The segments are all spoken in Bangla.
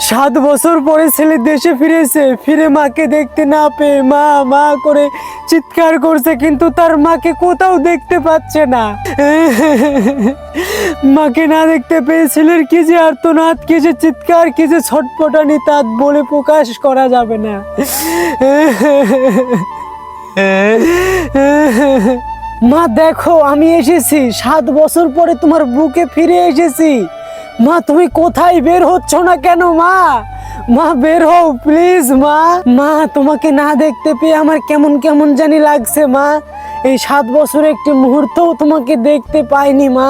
7 বছর পরে ছেলে দেশে ফিরেছে, ফিরে মাকে দেখতে না পেয়ে মা মা করে চিৎকার করছে, কিন্তু তার মাকে কোথাও দেখতে পাচ্ছে না। মাকে না দেখতে পেয়ে ছেলের কি যে আর্তনাদ, কি যে চিৎকার, কি যে ছটফটানি, তা বলে প্রকাশ করা যাবে না। মা দেখো, আমি এসেছি, 7 বছর পরে তোমার বুকে ফিরে এসেছি। মা তুমি কোথায়, বের হচ্ছ না কেন? মা মা বের হও প্লিজ। মা মা তোমাকে না দেখতে পেয়ে আমার কেমন কেমন জানি লাগছে। মা এই 7 বছর একটি মুহূর্তও তোমাকে দেখতে পাইনি। মা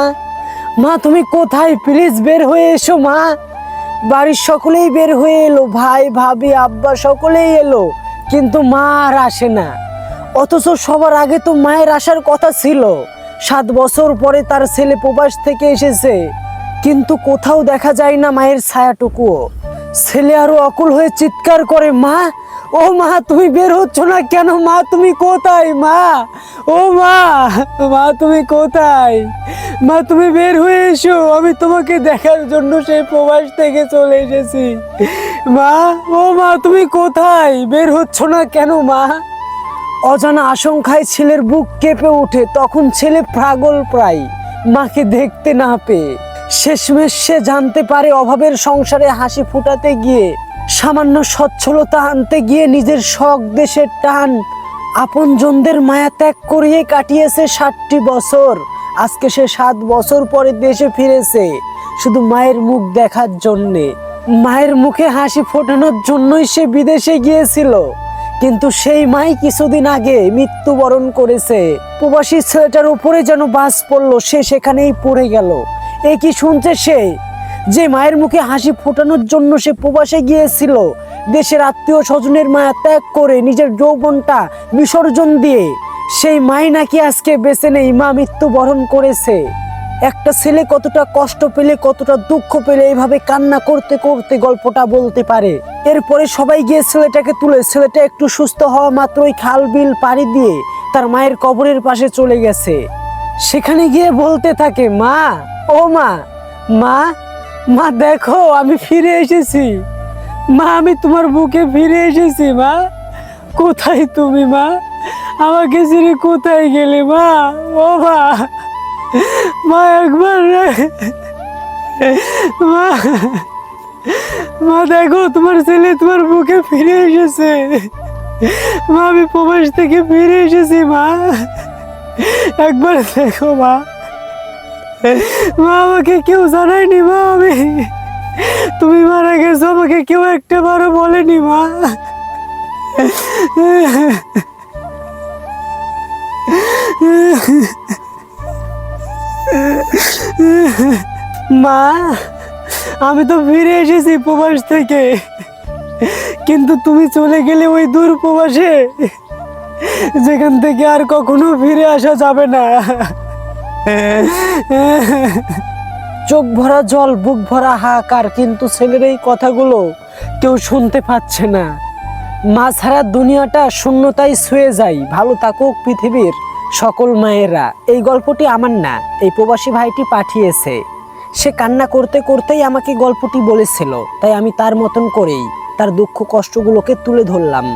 মা তুমি কোথায়, প্লিজ বের হয়ে এসো। মা বাড়ির সকলেই বের হয়ে এলো, ভাই ভাবি আব্বা সকলেই এলো, কিন্তু মা আর আসে না। অথচ সবার আগে তো মায়ের আসার কথা ছিল। 7 বছর পরে তার ছেলে প্রবাস থেকে এসেছে, কিন্তু কোথাও দেখা যায় না মায়ের ছায়াটুকুও। ছেলে আরো অকুল হয়ে চিৎকার করে, মা ও মা তুমি বের হচ্ছ না কেন? মা তুমি কোথায়? মা ও মা মা তুমি কোথায়? মা তুমি বের হয়ে এসো, আমি তোমাকে দেখার জন্য সেই প্রবাস থেকে চলে এসেছি। মা ও মা তুমি কোথায়, বের হচ্ছ না কেন? মা অজানা আশঙ্কায় ছেলের বুক কেঁপে ওঠে। তখন ছেলে পাগল প্রায়, মাকে দেখতে না পেয়ে। শেষমেশ সে জানতে পারে অভাবের সংসারে হাসি ফুটাতে গিয়ে, সামান্য সচ্ছলতা আনতে গিয়ে নিজের শখ দেশের টান, আপনজনদের মায়া ত্যাগ করিয়ে কাটিয়েছে 60টি বছর। আজকে সে 7 বছর পরে দেশে ফিরেছে শুধু মায়ের মুখ দেখার জন্যে। মায়ের মুখে হাসি ফোটানোর জন্যই সে বিদেশে গিয়েছিল, কিন্তু সেই মাই কিছুদিন আগে মৃত্যুবরণ করেছে। প্রবাসী ছেলেটার উপরে যেন বাজ পড়লো, সে সেখানেই পড়ে গেল। এ কি শুনছে সে? যে মায়ের মুখে হাসি ফোটানোর জন্য সে প্রবাসে গিয়েছিল, দেশের আত্মীয় স্বজনের মায়া ত্যাগ করে নিজের যৌবনটা বিসর্জন দিয়ে, সেই মাই নাকি আজকে বেঁচে নেই, মা মৃত্যুবরণ করেছে। একটা ছেলে কতটা কষ্ট পেলে, কতটা দুঃখ পেলে এইভাবে কান্না করতে করতে গল্পটা বলতে পারে। এরপরে সবাই গিয়ে ছেলেটাকে তুলে, ছেলেটা একটু সুস্থ হওয়া মাত্রই খাল বিল পাড়ি দিয়ে তার মায়ের কবরের পাশে চলে গেছে। সেখানে গিয়ে বলতে থাকে, মা ও মা মা মা দেখো আমি ফিরে এসেছি। মা আমি তোমার বুকে ফিরে এসেছি। মা কোথায় তুমি? মা আমাকে ছেড়ে কোথায় গেলে? মা ও মা মা একবার মা মা দেখো তোমার ছেলে তোমার বুকে ফিরে এসেছে। মা আমি প্রবাস থেকে ফিরে এসেছি। মা একবার দেখো। মা মা আমাকে কেউ জানায়নি। মা আমি তুমি মারা গেছো আমাকে কেউ একটা বারও বলেনি। মা মা আমি তো ফিরে এসেছি প্রবাস থেকে, কিন্তু তুমি চলে গেলে ওই দূর প্রবাসে, যেখান থেকে আর কখনো ফিরে আসা যাবে না। চোখ ভরা জল, বুক ভরা হাহাকার, কিন্তু ছেলের এই কথাগুলো কেউ শুনতে পাচ্ছে না। মা ছাড়া দুনিয়াটা শূন্যতায় ছুঁয়ে যায়। ভালো থাকুক পৃথিবীর সকল মায়েরা। এই গল্পটি আমার না, এই প্রবাসী ভাইটি পাঠিয়েছে। সে কান্না করতে করতেই আমাকে গল্পটি বলেছিল, তাই আমি তার মতন করেই তার দুঃখ কষ্টগুলোকে তুলে ধরলাম,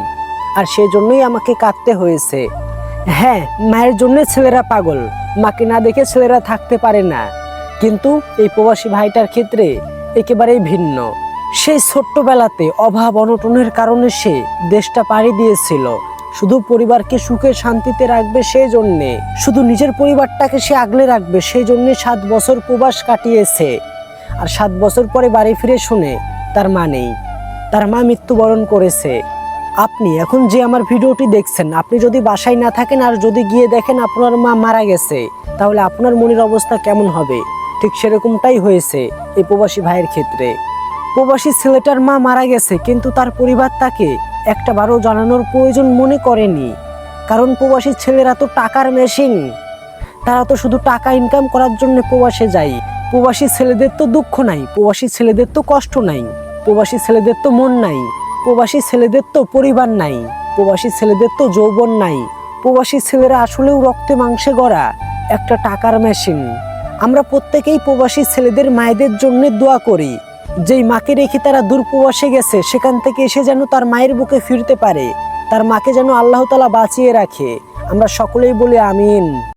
আর সেই জন্যই আমাকে কাঁদতে হয়েছে। হ্যাঁ, মায়ের জন্য ছেলেরা পাগল, মাকে না দেখে ছেলেরা থাকতে পারে না, কিন্তু এই প্রবাসী ভাইটার ক্ষেত্রে একেবারেই ভিন্ন। সেই ছোট্টবেলাতে অভাব অনটনের কারণে সে দেশটা পাড়ি দিয়েছিল শুধু পরিবারকে সুখে শান্তিতে রাখবে সেই জন্যে, শুধু নিজের পরিবারটাকে সে আগলে রাখবে সেই জন্যে 7 বছর প্রবাস কাটিয়েছে। আর 7 বছর পরে বাড়ি ফিরে শুনে তার মা নেই, তার মা মৃত্যুবরণ করেছে। আপনি এখন যে আমার ভিডিওটি দেখছেন, আপনি যদি বাসায় না থাকেন আর যদি গিয়ে দেখেন আপনার মা মারা গেছে, তাহলে আপনার মনের অবস্থা কেমন হবে? ঠিক সেরকমটাই হয়েছে এই প্রবাসী ভাইয়ের ক্ষেত্রে। প্রবাসী ছেলেটার মা মারা গেছে, কিন্তু তার পরিবার তাকে একটাবারও জানানোর প্রয়োজন মনে করেনি, কারণ প্রবাসী ছেলেরা তো টাকার মেশিন, তারা তো শুধু টাকা ইনকাম করার জন্য প্রবাসে যায়। প্রবাসী ছেলেদের তো দুঃখ নাই, প্রবাসী ছেলেদের তো কষ্ট নাই, প্রবাসী ছেলেদের তো মন নাই, প্রবাসী ছেলেদের তো পরিবার নাই, প্রবাসী ছেলেদের তো যৌবন নাই। প্রবাসী ছেলেরা আসলেও রক্তে মাংসে গড়া একটা টাকার মেশিন। আমরা প্রত্যেকেই প্রবাসী ছেলেদের মায়েদের জন্য দোয়া করি, যেই মাকে রেখে তারা দূর প্রবাসে গেছে, সেখান থেকে এসে যেন তার মায়ের বুকে ফিরতে পারে, তার মাকে যেন আল্লাহ তাআলা বাঁচিয়ে রাখে। আমরা সকলেই বলি আমিন।